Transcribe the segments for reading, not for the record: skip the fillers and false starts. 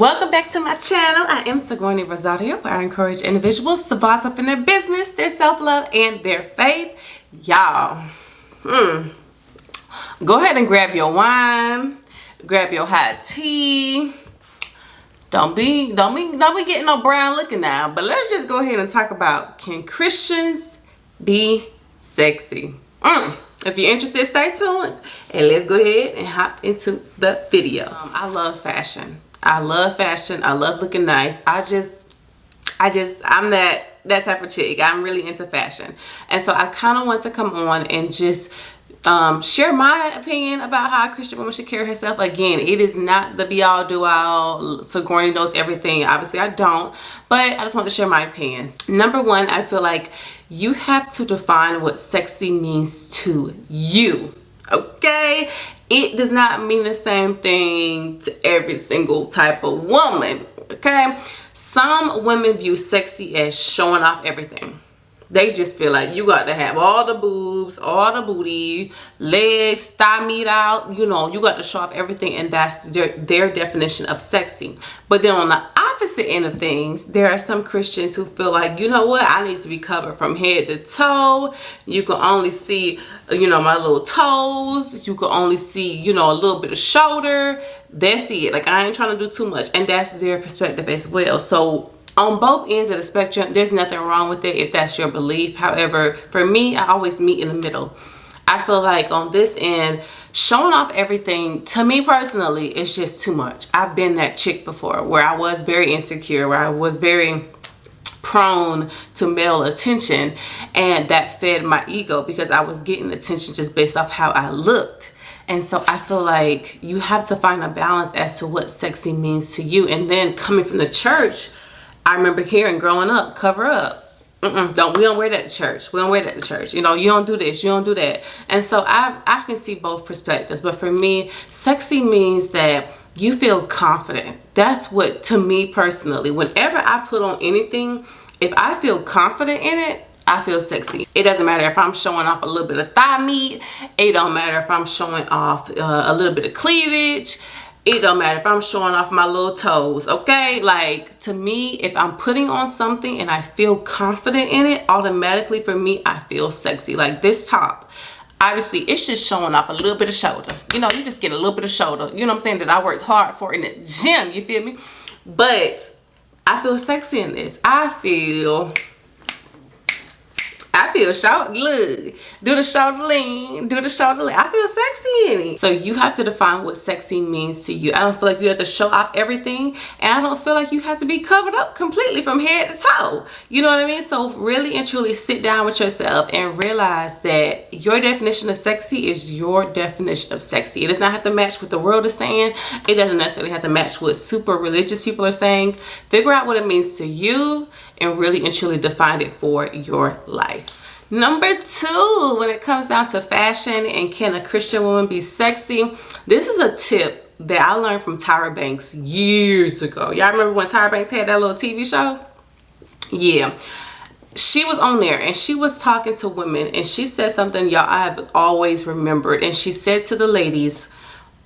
Welcome back to my channel. I am Sigourney Rosario, where I encourage individuals to boss up in their business, their self-love, and their faith. Y'all, go ahead and grab your wine, grab your hot tea. Don't be getting no brown looking now. But let's just go ahead and talk about, can Christians be sexy? If you're interested, stay tuned and let's go ahead and hop into the video. I love fashion. I love looking nice. I'm that type of chick. I'm really into fashion. And so I kind of want to come on and just share my opinion about how a Christian woman should carry herself. Again, it is not the be all do all. Sigourney knows everything. Obviously I don't, but I just want to share my opinions. Number one, I feel like you have to define what sexy means to you. Okay? It does not mean the same thing to every single type of woman. Okay? Some women view sexy as showing off everything. They just feel like you got to have all the boobs, all the booty, legs, thigh meat out. You know, you got to show off everything, and that's their definition of sexy. But then on the opposite end of things, there are some Christians who feel like, you know what, I need to be covered from head to toe. You can only see, you know, my little toes. You can only see, you know, a little bit of shoulder. That's it. Like, I ain't trying to do too much. And that's their perspective as well. So on both ends of the spectrum, there's nothing wrong with it if that's your belief. However, for me, I always meet in the middle. I feel like on this end, showing off everything, to me personally, is just too much. I've been that chick before where I was very insecure, where I was very prone to male attention, and that fed my ego because I was getting attention just based off how I looked. And so I feel like you have to find a balance as to what sexy means to you. And then coming from the church, I remember hearing growing up, cover up. We don't wear that to church. We don't wear that to church. You know, you don't do this, you don't do that. And so I can see both perspectives. But for me, sexy means that you feel confident. That's what, to me personally, whenever I put on anything, if I feel confident in it, I feel sexy. It doesn't matter if I'm showing off a little bit of thigh meat. It don't matter if I'm showing off a little bit of cleavage. It don't matter if I'm showing off my little toes, okay? Like, to me, if I'm putting on something and I feel confident in it, automatically for me, I feel sexy. Like this top, obviously, it's just showing off a little bit of shoulder. You know, you just get a little bit of shoulder. You know what I'm saying? That I worked hard for in the gym, you feel me? But I feel sexy in this. I feel shoulder, look, do the shoulder lean, do the shoulder lean. I feel sexy in it. So you have to define what sexy means to you. I don't feel like you have to show off everything, and I don't feel like you have to be covered up completely from head to toe. You know what I mean? So really and truly sit down with yourself and realize that your definition of sexy is your definition of sexy. It does not have to match what the world is saying. It doesn't necessarily have to match what super religious people are saying. Figure out what it means to you and really and truly define it for your life. Number two, when it comes down to fashion and can a Christian woman be sexy, this is a tip that I learned from Tyra Banks years ago. Y'all remember when Tyra Banks had that little TV show? Yeah. She was on there and she was talking to women, and she said something, y'all, I have always remembered. And she said to the ladies,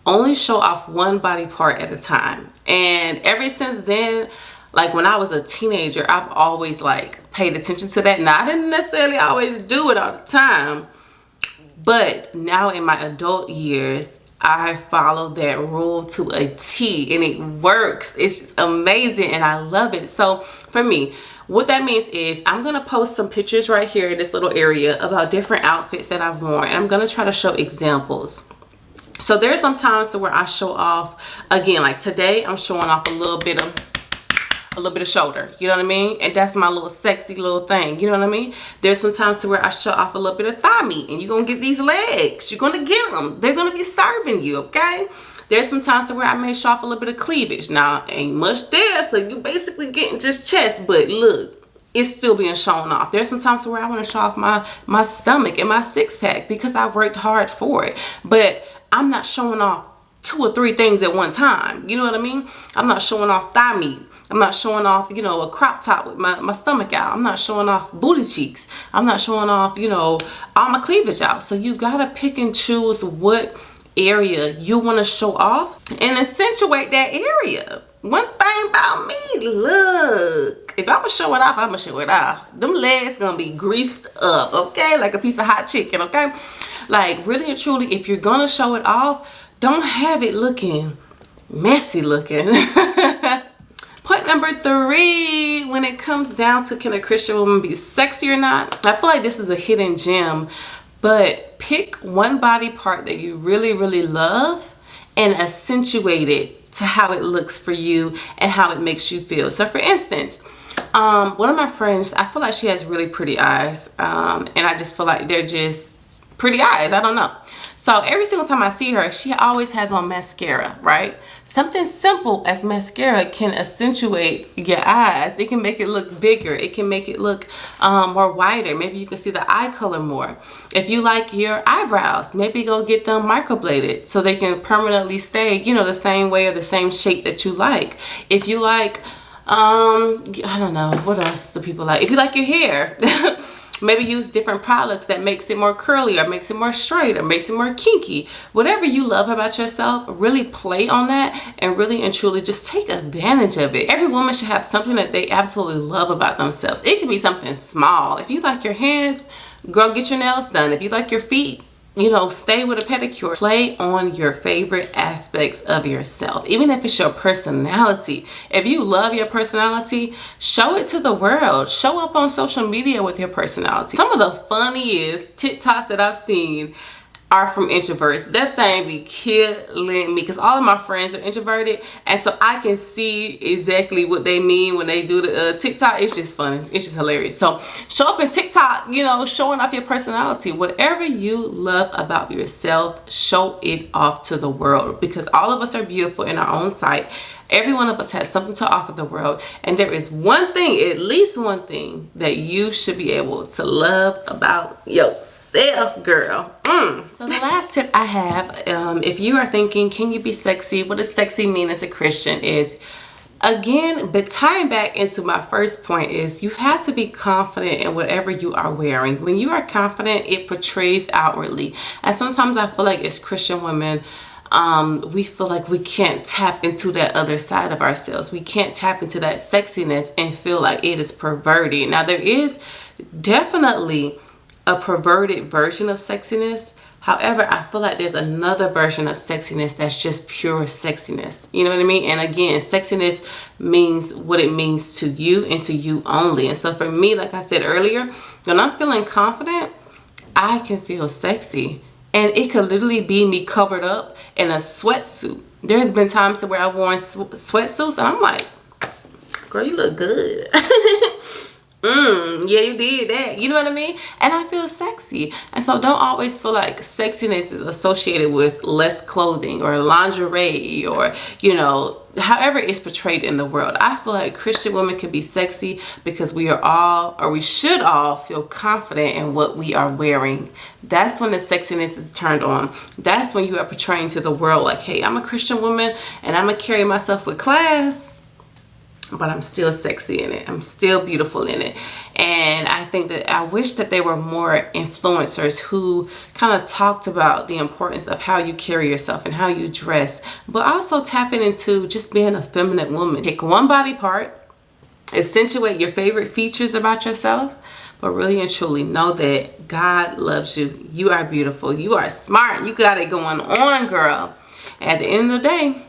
only show off one body part at a time. And ever since then, like when I was a teenager, I've always like paid attention to that. Now, I didn't necessarily always do it all the time, but now in my adult years, I follow that rule to a T, and it works. It's just amazing, and I love it. So for me, what that means is I'm going to post some pictures right here in this little area about different outfits that I've worn, and I'm going to try to show examples. So there's some times to where I show off, again, like today, I'm showing off a little bit of shoulder, you know what I mean? And that's my little sexy little thing, you know what I mean? There's some times to where I show off a little bit of thigh meat, and you're gonna get these legs. You're gonna get them. They're gonna be serving you, okay? There's some times to where I may show off a little bit of cleavage. Now, ain't much there, so you basically getting just chest, but look, it's still being shown off. There's some times to where I want to show off my stomach and my six-pack because I worked hard for it. But I'm not showing off 2 or 3 things at one time. You know what I mean? I'm not showing off thigh meat. I'm not showing off, you know, a crop top with my stomach out. I'm not showing off booty cheeks. I'm not showing off, you know, all my cleavage out. So you gotta pick and choose what area you want to show off and accentuate that area. One thing look, if I'm gonna show it off, I'm gonna show it off. Them legs gonna be greased up, okay? Like a piece of hot chicken, okay? Like, really and truly, if you're gonna show it off, don't have it looking messy looking. Point number 3, when it comes down to can a Christian woman be sexy or not, I feel like this is a hidden gem, but pick one body part that you really, really love and accentuate it to how it looks for you and how it makes you feel. So for instance, one of my friends, I feel like she has really pretty eyes, and I just feel like they're just pretty eyes. I don't know. So every single time I see her, she always has on mascara, right? Something simple as mascara can accentuate your eyes. It can make it look bigger. It can make it look more wider. Maybe you can see the eye color more. If you like your eyebrows, maybe go get them microbladed so they can permanently stay, you know, the same way or the same shape that you like. If you like, I don't know, what else do people like? If you like your hair, maybe use different products that makes it more curly or makes it more straight or makes it more kinky. Whatever you love about yourself, really play on that and really and truly just take advantage of it. Every woman should have something that they absolutely love about themselves. It can be something small. If you like your hands, girl, get your nails done. If you like your feet, you know, stay with a pedicure. Play on your favorite aspects of yourself, even if it's your personality. If you love your personality, show it to the world. Show up on social media with your personality. Some of the funniest TikToks that I've seen are from introverts. That thing be killing me because all of my friends are introverted, and so I can see exactly what they mean when they do the TikTok. It's just funny. It's just hilarious. So show up in TikTok, you know, showing off your personality. Whatever you love about yourself, show it off to the world, because all of us are beautiful in our own sight. Every one of us has something to offer the world, and there is one thing, at least one thing, that you should be able to love about yourself, girl. So the last tip I have, if you are thinking, can you be sexy? What does sexy mean as a Christian? Is, again, but tying back into my first point, is you have to be confident in whatever you are wearing. When you are confident, it portrays outwardly. And sometimes I feel like as Christian women, we feel like we can't tap into that other side of ourselves. We can't tap into that sexiness and feel like it is perverted. Now, there is definitely a perverted version of sexiness. However, I feel like there's another version of sexiness that's just pure sexiness. You know what I mean? And again, sexiness means what it means to you and to you only. And so for me, like I said earlier, when I'm feeling confident, I can feel sexy. And it could literally be me covered up in a sweatsuit. There's been times where I've worn sweatsuits and I'm like, girl, you look good. Yeah, you did that. You know what I mean? And I feel sexy. And so don't always feel like sexiness is associated with less clothing or lingerie or, you know, however it's portrayed in the world. I feel like Christian women can be sexy because we are all, or we should all, feel confident in what we are wearing. That's when the sexiness is turned on. That's when you are portraying to the world like, hey, I'm a Christian woman and I'm gonna carry myself with class, but I'm still sexy in it. I'm still beautiful in it. And I think that I wish that there were more influencers who kind of talked about the importance of how you carry yourself and how you dress, but also tapping into just being a feminine woman. Pick one body part, accentuate your favorite features about yourself, but really and truly know that God loves you. You are beautiful. You are smart. You got it going on, girl. At the end of the day,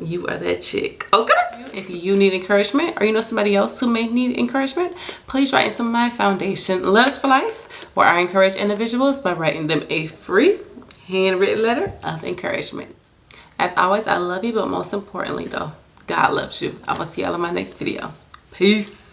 you are that chick. Okay? If you need encouragement or you know somebody else who may need encouragement, please write into my foundation, Letters for Life, where I encourage individuals by writing them a free handwritten letter of encouragement. As always, I love you, but most importantly though, God loves you. I will see y'all in my next video. Peace.